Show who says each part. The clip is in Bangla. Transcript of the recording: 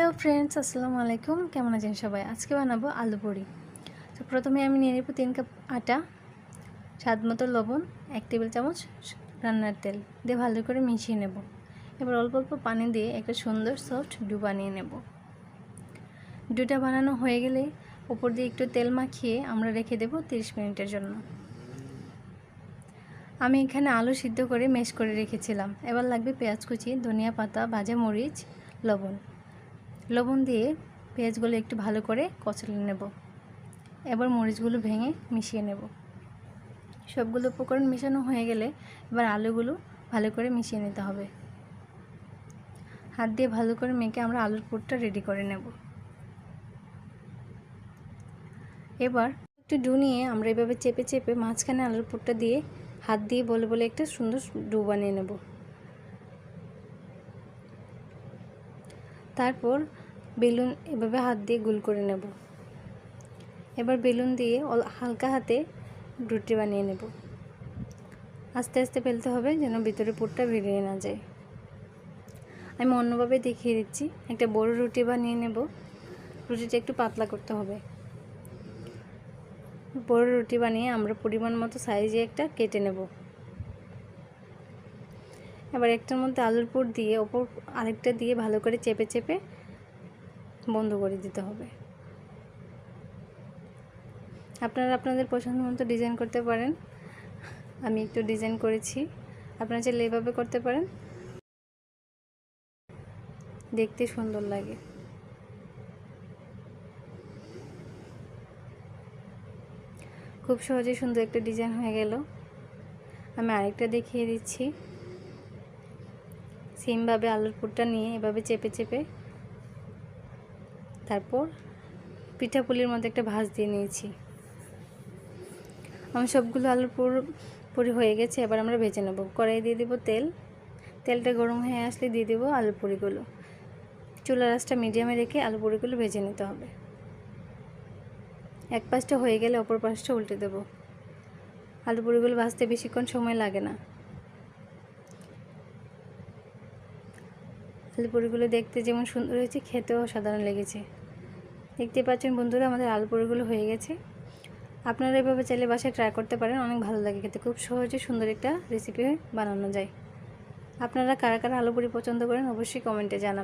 Speaker 1: হ্যালো ফ্রেন্ডস, আসসালামু আলাইকুম। কেমন আছেন সবাই? আজকে বানাবো আলু বড়ি। তো প্রথমে আমি নিয়ে নেব 3 কাপ আটা, স্বাদ মতো লবণ, 1 টেবিল চামচ রান্নার তেল দিয়ে ভালো করে মিশিয়ে নেব। এবার অল্প অল্প পানি দিয়ে একটা সুন্দর সফট ডো বানিয়ে নেব। ডোটা বানানো হয়ে গেলে উপর দিয়ে একটু তেল মাখিয়ে আমরা রেখে দেব 30 মিনিটের জন্য। আমি এখানে আলু সিদ্ধ করে ম্যাশ করে রেখেছিলাম। এবার লাগবে পেঁয়াজ কুচি, ধনিয়া পাতা, ভাজা মরিচ, লবণ দিয়ে পেঁয়াজগুলো একটু ভালো করে কচলে নেব। এবার মরিচগুলো ভেঙে মিশিয়ে নেব। সবগুলো উপকরণ মেশানো হয়ে গেলে এবার আলুগুলো ভালো করে মিশিয়ে নিতে হবে। হাত দিয়ে ভালো করে মেখে আমরা আলুর পুরটা রেডি করে নেব। এবার একটু ডো নিয়ে আমরা এভাবে চেপে চেপে মাঝখানে আলুর পুরটা দিয়ে হাত দিয়ে বলে বলে একটা সুন্দর ডো বানিয়ে নেব। তারপর বেলুন এভাবে হাত দিয়ে গোল করে নেব। এবার বেলুন দিয়ে হালকা হাতে রুটি বানিয়ে নেব। আস্তে আস্তে ফেলতে হবে যেন ভিতরে পুরটা বেরিয়ে না যায়। আমি অন্যভাবে দেখিয়ে দিচ্ছি। একটা বড় রুটি বানিয়ে নেব। রুটিটা একটু পাতলা করতে হবে। বড় রুটি বানিয়ে আমরা পরিমাণ মতো সাইজে একটা কেটে নেব। এবার একটার মধ্যে আলুর পুর দিয়ে ওপর আরেকটা দিয়ে ভালো করে চেপে চেপে বন্ধ করে দিতে হবে। আপনারা আপনাদের পছন্দ মতো ডিজাইন করতে পারেন। আমি একটু ডিজাইন করেছি, আপনারা চাইলে এভাবে করতে পারেন, দেখতে সুন্দর লাগে। খুব সহজে সুন্দর একটা ডিজাইন হয়ে গেল। আমি আরেকটা দেখিয়ে দিচ্ছি। সেমভাবে আলুর পুরটা নিয়ে এভাবে চেপে চেপে তারপর পিঠাপুলির মধ্যে একটা ভাঁজ দিয়ে নিয়েছি। আমি সবগুলো আলুর পুরি হয়ে গেছে। এবার আমরা ভেজে নেব। কড়াই দিয়ে দেব তেল। তেলটা গরম হয়ে আসলে দিয়ে দেব আলুর পুরিগুলো। চুলার আঁচটা মিডিয়ামে রেখে আলু পুরিগুলো ভেজে নিতে হবে। এক পাশটা হয়ে গেলে অপর পাশটা উল্টে দেব। আলু পুরিগুলো ভাজতে বেশিক্ষণ সময় লাগে না। আলু পুরিগুলো দেখতে যেমন সুন্দর হয়েছে, খেতেও অসাধারণ লেগেছে। দেখতে পাচ্ছেন বন্ধুরা, আমাদের আলু পুরিগুলো হয়ে গেছে। আপনারা এভাবে চাইলে বাসায় ট্রাই করতে পারেন, অনেক ভালো লাগে খেতে। খুব সহজে সুন্দর একটা রেসিপি বানানো যায়। আপনারা কারা কারা আলু পুরি পছন্দ করেন অবশ্যই কমেন্টে জানাবেন।